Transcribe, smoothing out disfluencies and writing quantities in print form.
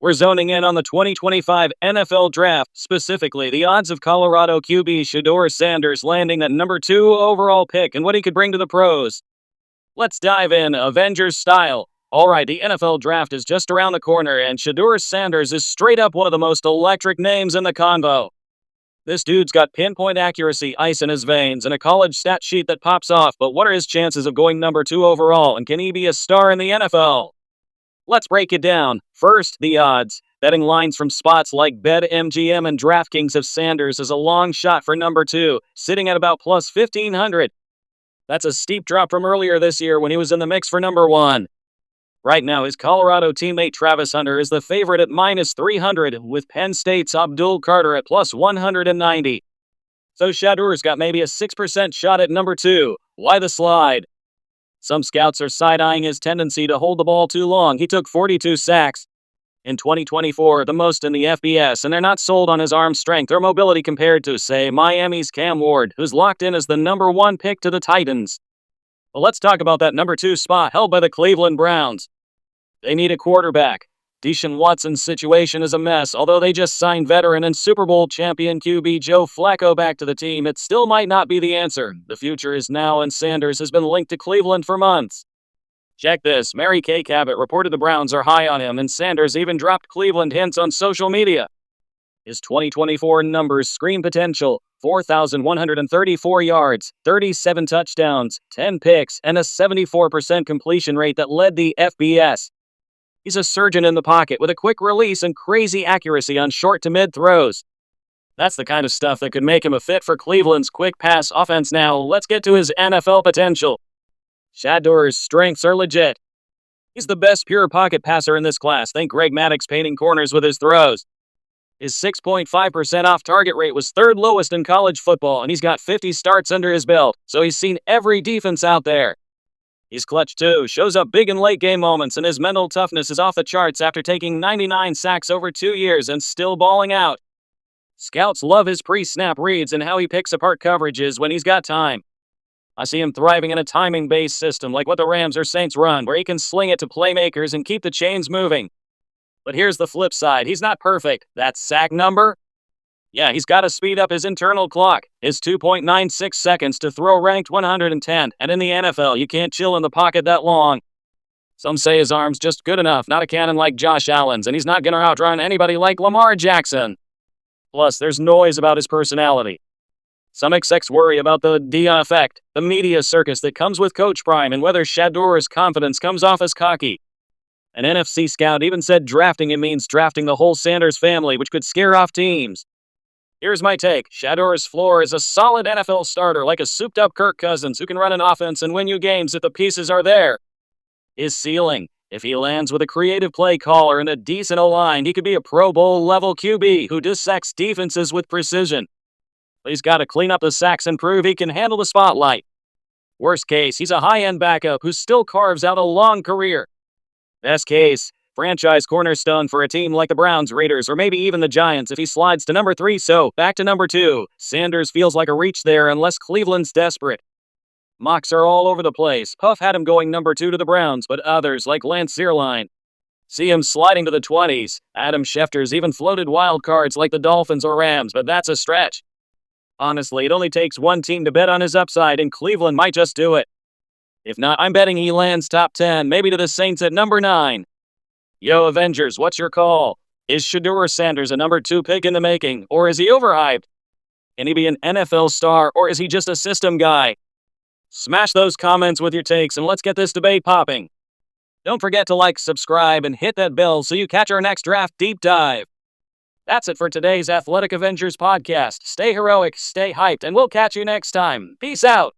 We're zoning in on the 2025 NFL Draft, specifically the odds of Colorado QB Shedeur Sanders landing that number 2 overall pick and what he could bring to the pros. Let's dive in, Avengers style. Alright, the NFL Draft is just around the corner, and Shedeur Sanders is straight up one of the most electric names in the convo. This dude's got pinpoint accuracy, ice in his veins, and a college stat sheet that pops off, but what are his chances of going number 2 overall, and can he be a star in the NFL? Let's break it down. First, the odds. Betting lines from spots like BetMGM and DraftKings have Sanders as a long shot for number 2, sitting at about plus 1,500. That's a steep drop from earlier this year when he was in the mix for number 1. Right now, his Colorado teammate Travis Hunter is the favorite at minus 300, with Penn State's Abdul Carter at plus 190. So Shedeur's got maybe a 6% shot at number 2. Why the slide? Some scouts are side-eyeing his tendency to hold the ball too long. He took 42 sacks in 2024, the most in the FBS, and they're not sold on his arm strength or mobility compared to, say, Miami's Cam Ward, who's locked in as the number 1 pick to the Titans. Well, let's talk about that number 2 spot held by the Cleveland Browns. They need a quarterback. Deshaun Watson's situation is a mess. Although they just signed veteran and Super Bowl champion QB Joe Flacco back to the team, it still might not be the answer. The future is now, and Sanders has been linked to Cleveland for months. Check this. Mary Kay Cabot reported the Browns are high on him, and Sanders even dropped Cleveland hints on social media. His 2024 numbers scream potential: 4,134 yards, 37 touchdowns, 10 picks, and a 74% completion rate that led the FBS. He's a surgeon in the pocket with a quick release and crazy accuracy on short to mid throws. That's the kind of stuff that could make him a fit for Cleveland's quick pass offense. Now, let's get to his NFL potential. Shedeur's strengths are legit. He's the best pure pocket passer in this class. Think Greg Maddux painting corners with his throws. His 6.5% off-target rate was third lowest in college football, and he's got 50 starts under his belt, so he's seen every defense out there. He's clutch too, shows up big in late-game moments, and his mental toughness is off the charts after taking 99 sacks over 2 years and still balling out. Scouts love his pre-snap reads and how he picks apart coverages when he's got time. I see him thriving in a timing-based system like what the Rams or Saints run, where he can sling it to playmakers and keep the chains moving. But here's the flip side. He's not perfect. That sack number? Yeah, he's got to speed up his internal clock. His 2.96 seconds to throw ranked 110, and in the NFL, you can't chill in the pocket that long. Some say his arm's just good enough, not a cannon like Josh Allen's, and he's not going to outrun anybody like Lamar Jackson. Plus, there's noise about his personality. Some execs worry about the Dia effect, the media circus that comes with Coach Prime, and whether Shedeur's confidence comes off as cocky. An NFC scout even said drafting him means drafting the whole Sanders family, which could scare off teams. Here's my take. Shedeur's floor is a solid NFL starter, like a souped-up Kirk Cousins who can run an offense and win you games if the pieces are there. His ceiling: if he lands with a creative play caller and a decent O-line, he could be a Pro Bowl-level QB who dissects defenses with precision. He's got to clean up the sacks and prove he can handle the spotlight. Worst case, he's a high-end backup who still carves out a long career. Best case, franchise cornerstone for a team like the Browns, Raiders, or maybe even the Giants if he slides to number 3. So, back to number 2. Sanders feels like a reach there unless Cleveland's desperate. Mocks are all over the place. Puff had him going number 2 to the Browns, but others, like Lance Zierlein, see him sliding to the 20s. Adam Schefter's even floated wild cards like the Dolphins or Rams, but that's a stretch. Honestly, it only takes one team to bet on his upside, and Cleveland might just do it. If not, I'm betting he lands top 10, maybe to the Saints at number 9. Yo, Avengers, what's your call? Is Shedeur Sanders a number 2 pick in the making, or is he overhyped? Can he be an NFL star, or is he just a system guy? Smash those comments with your takes, and let's get this debate popping. Don't forget to like, subscribe, and hit that bell so you catch our next draft deep dive. That's it for today's Athletic Avengers podcast. Stay heroic, stay hyped, and we'll catch you next time. Peace out.